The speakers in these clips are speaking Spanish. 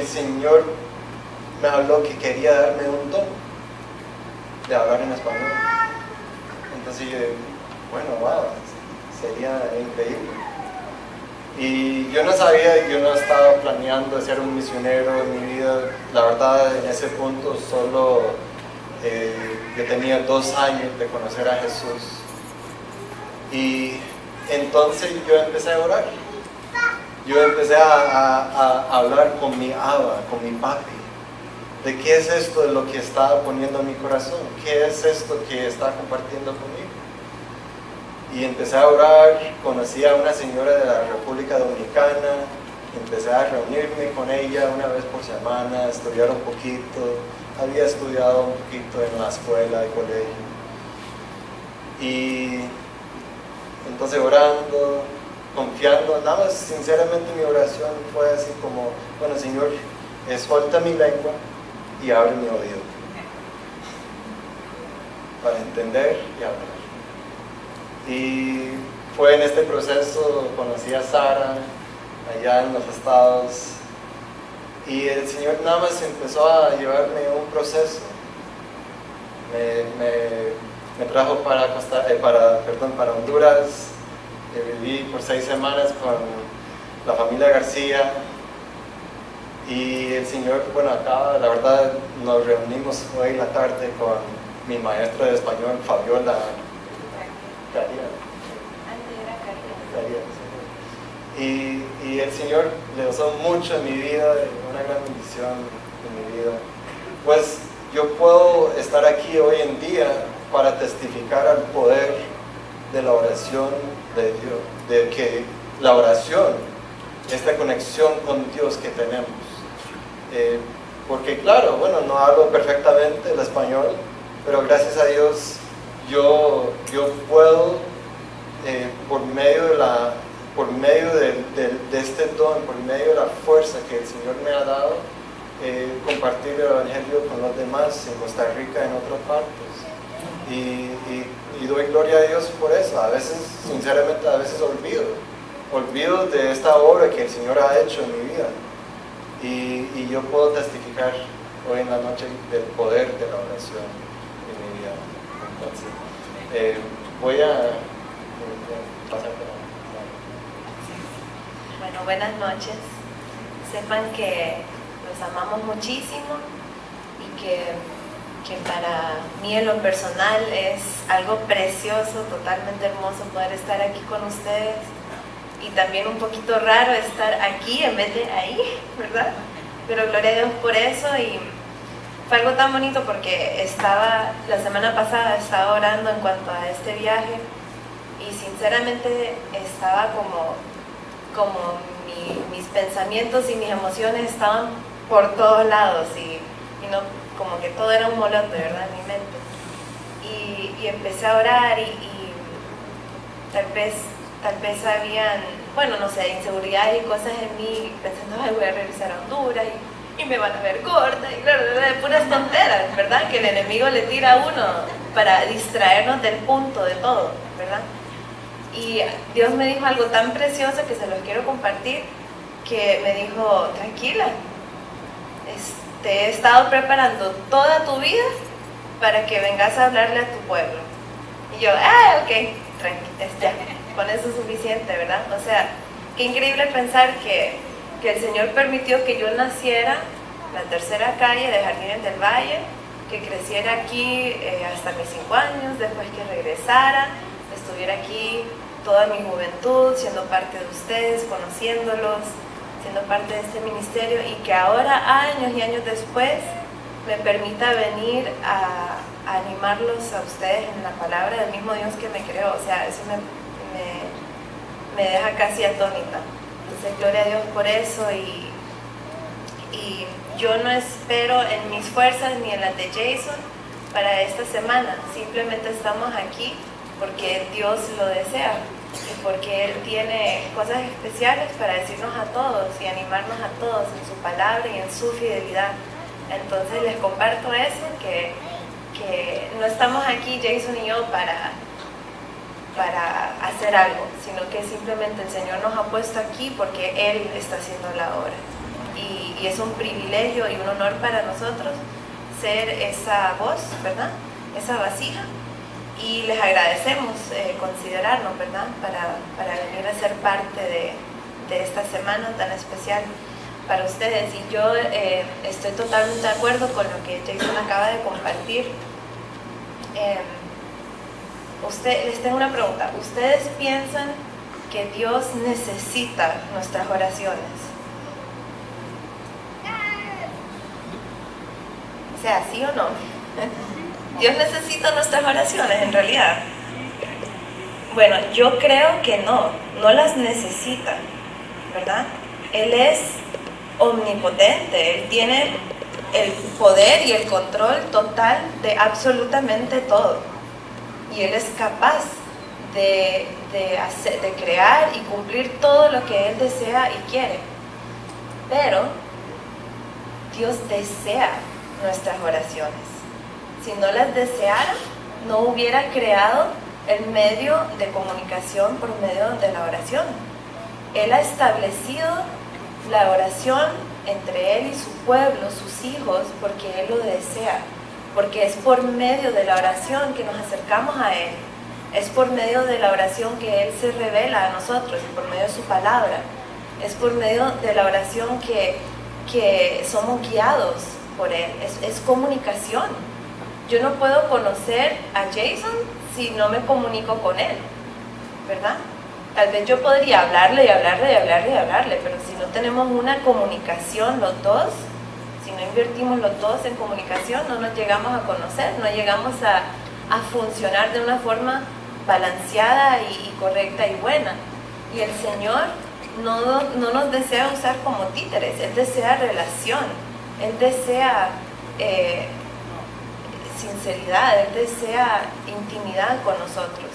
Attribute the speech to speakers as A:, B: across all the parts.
A: el Señor me habló que quería darme un don de hablar en español. Entonces yo, bueno, wow, sería increíble. Y yo no sabía, yo no estaba planeando ser un misionero en mi vida. La verdad, en ese punto solo yo tenía 2 años de conocer a Jesús. Y entonces yo empecé a orar. Yo empecé a hablar con mi Abba, con mi papi, de qué es esto de lo que está poniendo en mi corazón, qué es esto que está compartiendo conmigo. Y empecé a orar, conocí a una señora de la República Dominicana, empecé a reunirme con ella una vez por semana, estudiar un poquito, había estudiado un poquito en la escuela, el colegio. Y entonces orando, confiando, nada más sinceramente mi oración fue así como, bueno Señor, suelta mi lengua y abre mi oído para entender y hablar. Y fue en este proceso, conocí a Sara allá en los Estados, y el Señor nada más empezó a llevarme un proceso. Me trajo para Honduras. Viví por 6 semanas con la familia García, y el Señor, bueno, acá la verdad nos reunimos hoy en la tarde con mi maestra de español, Fabiola Caria. Y el Señor le usó mucho en mi vida, una gran bendición en mi vida. Pues yo puedo estar aquí hoy en día para testificar al poder de la oración de Dios, de que la oración, esta conexión con Dios que tenemos. Porque claro, bueno, no hablo perfectamente el español, pero gracias a Dios yo puedo, por medio de este don, por medio de la fuerza que el Señor me ha dado, compartir el Evangelio con los demás en Costa Rica, en otras partes. Y doy gloria a Dios por eso. A veces, sinceramente, olvido de esta obra que el Señor ha hecho en mi vida. Y yo puedo testificar hoy en la noche del poder de la oración en mi vida. Entonces, voy a pasar por ahí.
B: Bueno, buenas noches. Sepan que los amamos muchísimo y que para mí en lo personal es algo precioso, totalmente hermoso poder estar aquí con ustedes, y también un poquito raro estar aquí en vez de ahí, ¿verdad? Pero gloria a Dios por eso. Y fue algo tan bonito porque la semana pasada estaba orando en cuanto a este viaje, y sinceramente estaba como mis pensamientos y mis emociones estaban por todos lados, y no, como que todo era un molote, ¿verdad? En mi mente. Y empecé a orar, y tal vez habían, bueno, no sé, inseguridades y cosas en mí, pensando, ay, voy a regresar a Honduras y me van a ver gorda, y claro, de puras tonteras, ¿verdad? Que el enemigo le tira a uno para distraernos del punto de todo, ¿verdad? Y Dios me dijo algo tan precioso que se los quiero compartir, que me dijo, tranquila, te he estado preparando toda tu vida para que vengas a hablarle a tu pueblo. Y yo, ok, ya, con eso es suficiente, ¿verdad? O sea, qué increíble pensar que el Señor permitió que yo naciera en la tercera calle de Jardines del Valle, que creciera aquí hasta mis 5 años, después que regresara, estuviera aquí toda mi juventud, siendo parte de ustedes, conociéndolos, siendo parte de este ministerio, y que ahora, años y años después, me permita venir a animarlos a ustedes en la palabra del mismo Dios que me creó. O sea, eso me deja casi atónita. Entonces, gloria a Dios por eso, y yo no espero en mis fuerzas ni en las de Jason para esta semana. Simplemente estamos aquí porque Dios lo desea, y porque Él tiene cosas especiales para decirnos a todos y animarnos a todos en su palabra y en su fidelidad. Entonces les comparto eso, que no estamos aquí Jason y yo para hacer algo, sino que simplemente el Señor nos ha puesto aquí porque Él está haciendo la obra. y es un privilegio y un honor para nosotros ser esa voz, ¿verdad? Esa vasija. Y les agradecemos considerarnos, ¿verdad? Para venir a ser parte de esta semana tan especial para ustedes. Y yo estoy totalmente de acuerdo con lo que Jason acaba de compartir. Les tengo una pregunta. ¿Ustedes piensan que Dios necesita nuestras oraciones? O sea, ¿sí o no? Dios necesita nuestras oraciones, en realidad. Bueno, yo creo que no las necesita, ¿verdad? Él es omnipotente, Él tiene el poder y el control total de absolutamente todo. Y Él es capaz de crear y cumplir todo lo que Él desea y quiere. Pero Dios desea nuestras oraciones. Si no las deseara, no hubiera creado el medio de comunicación por medio de la oración. Él ha establecido la oración entre Él y su pueblo, sus hijos, porque Él lo desea. Porque es por medio de la oración que nos acercamos a Él. Es por medio de la oración que Él se revela a nosotros, por medio de su palabra. Es por medio de la oración que somos guiados por Él. Es comunicación. Yo no puedo conocer a Jason si no me comunico con Él, ¿verdad? Tal vez yo podría hablarle, pero si no tenemos una comunicación los dos, si no invertimos los dos en comunicación, no nos llegamos a conocer, no llegamos a funcionar de una forma balanceada y correcta y buena. Y el Señor no nos desea usar como títeres, Él desea relación, Él desea sinceridad, Él desea intimidad con nosotros.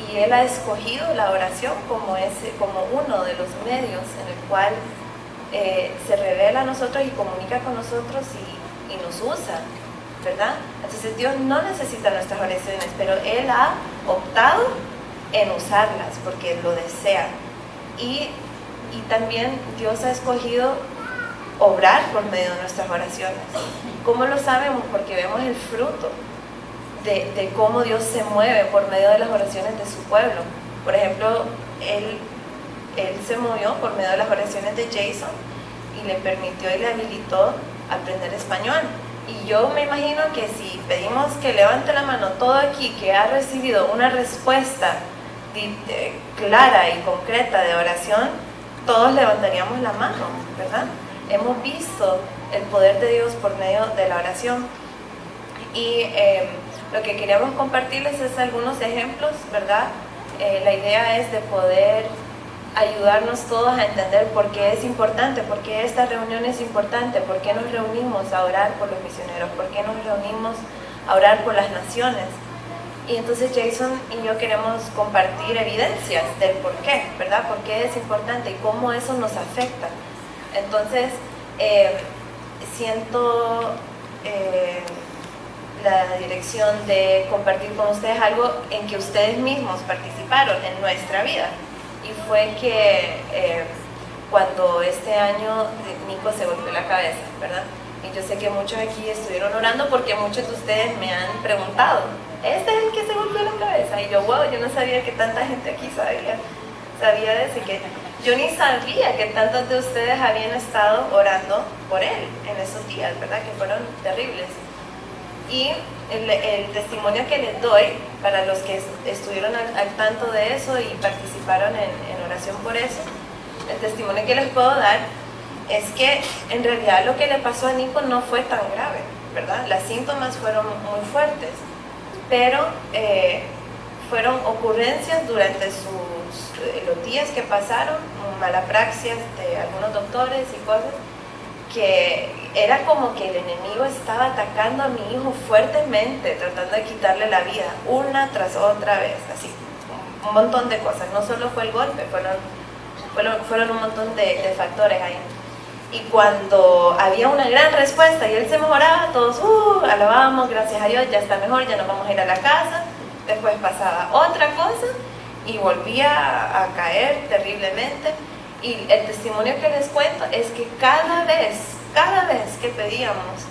B: Y Él ha escogido la oración como uno de los medios en el cual se revela a nosotros y comunica con nosotros y nos usa, ¿verdad? Entonces Dios no necesita nuestras oraciones, pero Él ha optado en usarlas porque Él lo desea. Y también Dios ha escogido obrar por medio de nuestras oraciones. ¿Cómo lo sabemos? Porque vemos el fruto de cómo Dios se mueve por medio de las oraciones de su pueblo. Por ejemplo, Él se movió por medio de las oraciones de Jason y le permitió y le habilitó aprender español. Y yo me imagino que si pedimos que levante la mano todo aquí que ha recibido una respuesta clara y concreta de oración, todos levantaríamos la mano, ¿verdad? Hemos visto el poder de Dios por medio de la oración. Y lo que queríamos compartirles es algunos ejemplos, ¿verdad? La idea es de poder ayudarnos todos a entender por qué es importante, por qué esta reunión es importante, por qué nos reunimos a orar por los misioneros, por qué nos reunimos a orar por las naciones. Y entonces Jason y yo queremos compartir evidencias del por qué, ¿verdad? Por qué es importante y cómo eso nos afecta. Entonces, siento la dirección de compartir con ustedes algo en que ustedes mismos participaron en nuestra vida. Y fue que cuando este año Nico se golpeó la cabeza, ¿verdad? Y yo sé que muchos aquí estuvieron orando porque muchos de ustedes me han preguntado, ¿este es el que se golpeó la cabeza? Y yo, wow, yo no sabía que tanta gente aquí sabía de eso, y que yo ni sabía que tantos de ustedes habían estado orando por él en esos días, ¿verdad? Que fueron terribles. Y el testimonio que les doy para los que estuvieron al tanto de eso y participaron en oración por eso, el testimonio que les puedo dar es que en realidad lo que le pasó a Nico no fue tan grave, ¿verdad? Los síntomas fueron muy fuertes, pero fueron ocurrencias durante los días que pasaron, malapraxias de algunos doctores y cosas, que era como que el enemigo estaba atacando a mi hijo fuertemente, tratando de quitarle la vida, una tras otra vez, así, un montón de cosas. No solo fue el golpe, fueron un montón de factores ahí. Y cuando había una gran respuesta y él se mejoraba, todos alabábamos, gracias a Dios, ya está mejor, ya nos vamos a ir a la casa. Después pasaba otra cosa y volvía a caer terriblemente. Y el testimonio que les cuento es que cada vez que pedíamos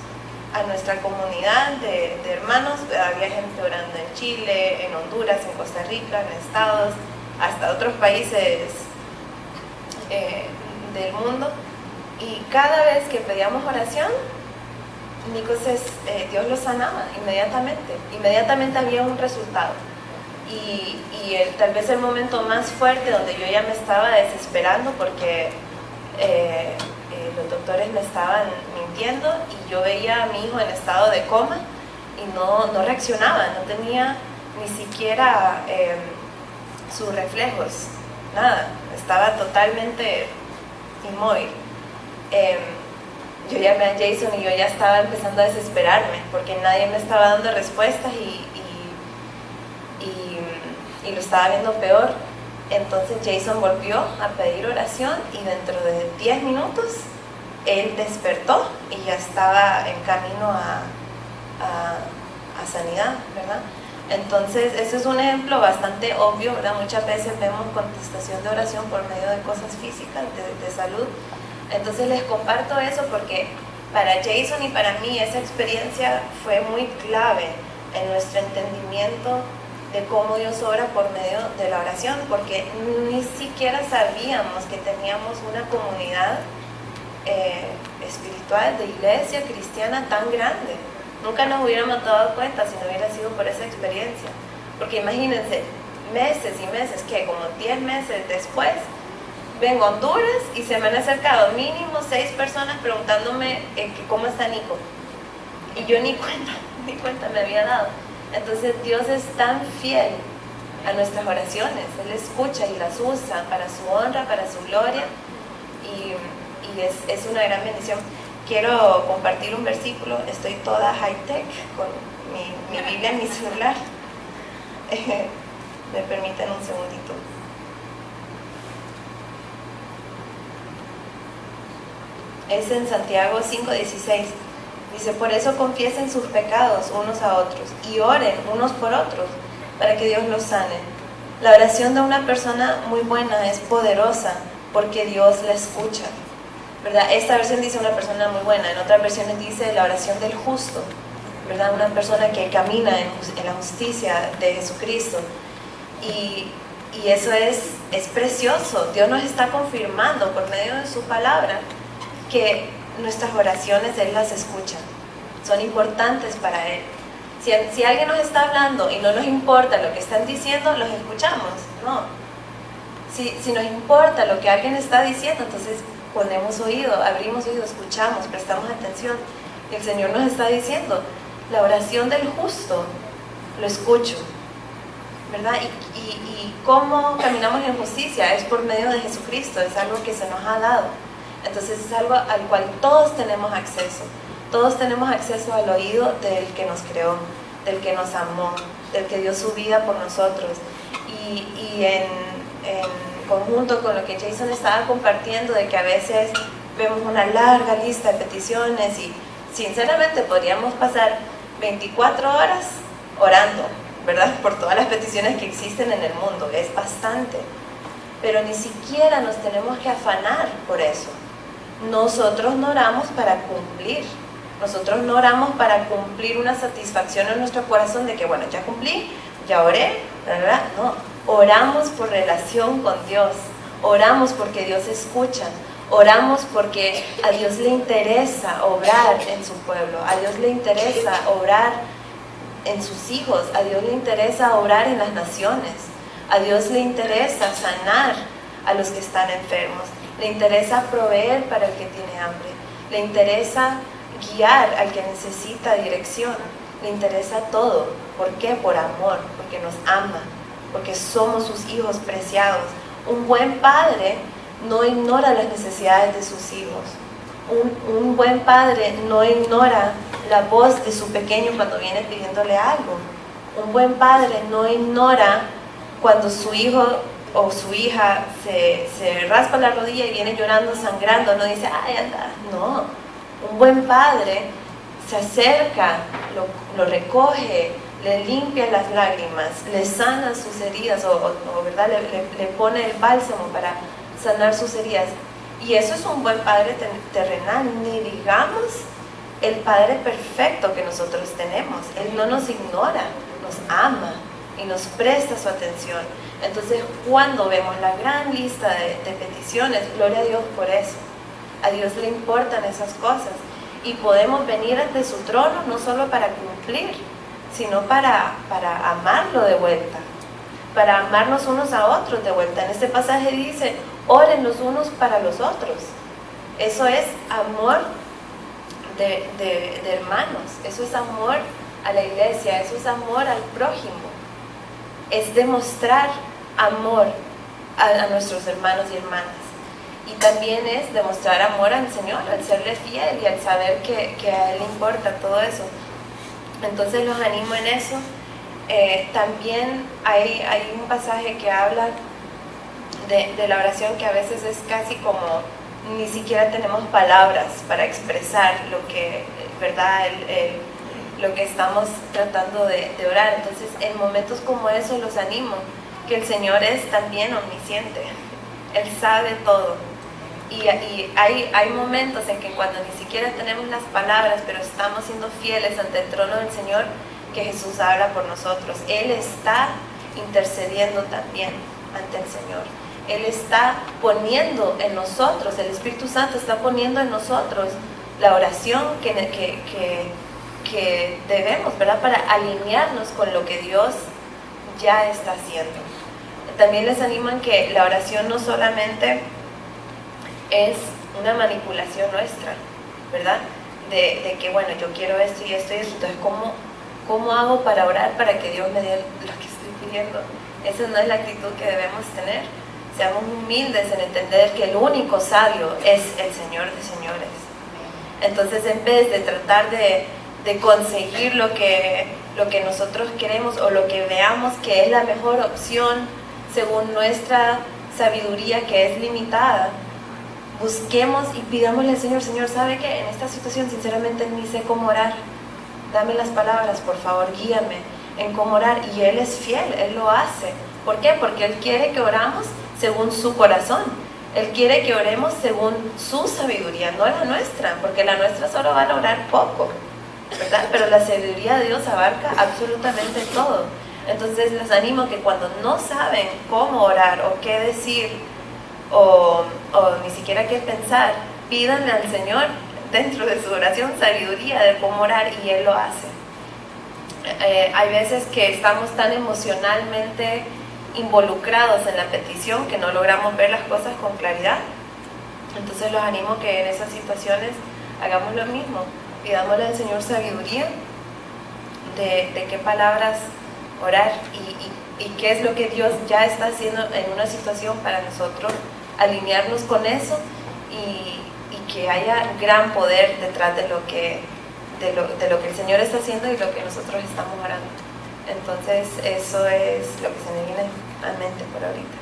B: a nuestra comunidad de hermanos, había gente orando en Chile, en Honduras, en Costa Rica, en Estados, hasta otros países del mundo, y cada vez que pedíamos oración, Dios lo sanaba inmediatamente había un resultado. Y tal vez el momento más fuerte donde yo ya me estaba desesperando porque los doctores me estaban mintiendo y yo veía a mi hijo en estado de coma y no reaccionaba, no tenía ni siquiera sus reflejos, nada, estaba totalmente inmóvil. Yo llamé a Jason y yo ya estaba empezando a desesperarme porque nadie me estaba dando respuestas y lo estaba viendo peor. Entonces Jason volvió a pedir oración y dentro de 10 minutos él despertó y ya estaba en camino a sanidad, ¿verdad? Entonces ese es un ejemplo bastante obvio, ¿verdad? Muchas veces vemos contestación de oración por medio de cosas físicas, de salud. Entonces les comparto eso porque para Jason y para mí esa experiencia fue muy clave en nuestro entendimiento de cómo Dios obra por medio de la oración, porque ni siquiera sabíamos que teníamos una comunidad espiritual, de iglesia cristiana tan grande. Nunca nos hubiéramos dado cuenta si no hubiera sido por esa experiencia, porque imagínense, meses y meses, que como 10 meses después, vengo a Honduras y se me han acercado mínimo 6 personas preguntándome cómo está Nico, y yo ni cuenta me había dado. Entonces Dios es tan fiel a nuestras oraciones, Él escucha y las usa para su honra, para su gloria, y es una gran bendición. Quiero compartir un versículo, estoy toda high-tech con mi Biblia en mi celular. Me permiten un segundito. Es en Santiago 5:16. Dice, por eso confiesen sus pecados unos a otros y oren unos por otros para que Dios los sane. La oración de una persona muy buena es poderosa porque Dios la escucha, ¿verdad? Esta versión dice una persona muy buena, en otras versiones dice la oración del justo, ¿verdad? Una persona que camina en la justicia de Jesucristo. Y eso es precioso. Dios nos está confirmando por medio de su palabra que nuestras oraciones Él las escucha, son importantes para Él. Si alguien nos está hablando y no nos importa lo que están diciendo, los escuchamos, no. Si nos importa lo que alguien está diciendo, entonces ponemos oído, abrimos oído, escuchamos, prestamos atención. Y el Señor nos está diciendo, la oración del justo lo escucho, ¿verdad? Y cómo caminamos en justicia es por medio de Jesucristo, es algo que se nos ha dado. Entonces es algo al cual todos tenemos acceso. Todos tenemos acceso al oído del que nos creó, del que nos amó, del que dio su vida por nosotros. Y en conjunto con lo que Jason estaba compartiendo, de que a veces vemos una larga lista de peticiones y sinceramente podríamos pasar 24 horas orando, ¿verdad? Por todas las peticiones que existen en el mundo, es bastante. Pero ni siquiera nos tenemos que afanar por eso. Nosotros no oramos para cumplir. Nosotros no oramos para cumplir una satisfacción en nuestro corazón de que, bueno, ya cumplí, ya oré, ¿verdad? No, oramos por relación con Dios. Oramos porque Dios escucha. Oramos porque a Dios le interesa obrar en su pueblo. A Dios le interesa obrar en sus hijos. A Dios le interesa obrar en las naciones. A Dios le interesa sanar a los que están enfermos. Le interesa proveer para el que tiene hambre. Le interesa guiar al que necesita dirección. Le interesa todo. ¿Por qué? Por amor, porque nos ama, porque somos sus hijos preciados. Un buen padre no ignora las necesidades de sus hijos. Un buen padre no ignora la voz de su pequeño cuando viene pidiéndole algo. Un buen padre no ignora cuando su hijo o su hija se raspa la rodilla y viene llorando, sangrando, no dice, ay, anda, no. Un buen padre se acerca, lo recoge, le limpia las lágrimas, le sana sus heridas o ¿verdad? Le pone el bálsamo para sanar sus heridas. Y eso es un buen Padre terrenal, ni digamos el Padre perfecto que nosotros tenemos. Él no nos ignora, nos ama y nos presta su atención. Entonces, cuando vemos la gran lista de peticiones, gloria a Dios por eso. A Dios le importan esas cosas. Y podemos venir ante su trono no solo para cumplir, sino para amarlo de vuelta, para amarnos unos a otros de vuelta. En este pasaje dice, oren los unos para los otros. Eso es amor de hermanos, eso es amor a la iglesia, eso es amor al prójimo. Es demostrar amor a nuestros hermanos y hermanas. Y también es demostrar amor al Señor, al serle fiel y al saber que a Él le importa todo eso. Entonces los animo en eso. También hay un pasaje que habla de la oración que a veces es casi como ni siquiera tenemos palabras para expresar lo que, ¿verdad? Lo que estamos tratando de orar. Entonces en momentos como eso los animo, que el Señor es también omnisciente, Él sabe todo. Y hay momentos en que cuando ni siquiera tenemos las palabras, pero estamos siendo fieles ante el trono del Señor, que Jesús habla por nosotros. Él está intercediendo también ante el Señor. Él está poniendo en nosotros, el Espíritu Santo está poniendo en nosotros la oración que debemos, ¿verdad? Para alinearnos con lo que Dios ya está haciendo. También les animo en que la oración no solamente es una manipulación nuestra, ¿verdad? De que, bueno, yo quiero esto y esto y esto, entonces, ¿cómo hago para orar para que Dios me dé lo que estoy pidiendo? Esa no es la actitud que debemos tener. Seamos humildes en entender que el único sabio es el Señor de señores. Entonces, en vez de tratar de conseguir lo que nosotros queremos o lo que veamos que es la mejor opción según nuestra sabiduría que es limitada, busquemos y pidámosle al Señor, Señor, ¿sabe qué? En esta situación sinceramente ni sé cómo orar. Dame las palabras, por favor, guíame en cómo orar. Y Él es fiel, Él lo hace. ¿Por qué? Porque Él quiere que oramos según su corazón. Él quiere que oremos según su sabiduría, no la nuestra, porque la nuestra solo va a lograr poco, ¿verdad? Pero la sabiduría de Dios abarca absolutamente todo. Entonces les animo que cuando no saben cómo orar o qué decir o ni siquiera qué pensar, pídanle al Señor dentro de su oración sabiduría de cómo orar y Él lo hace. Hay veces que estamos tan emocionalmente involucrados en la petición que no logramos ver las cosas con claridad. Entonces los animo que en esas situaciones hagamos lo mismo, pidámosle al Señor sabiduría de qué palabras orar y qué es lo que Dios ya está haciendo en una situación para nosotros alinearnos con eso y que haya gran poder detrás de lo que el Señor está haciendo y lo que nosotros estamos orando. Entonces eso es lo que se me viene a mente por ahorita.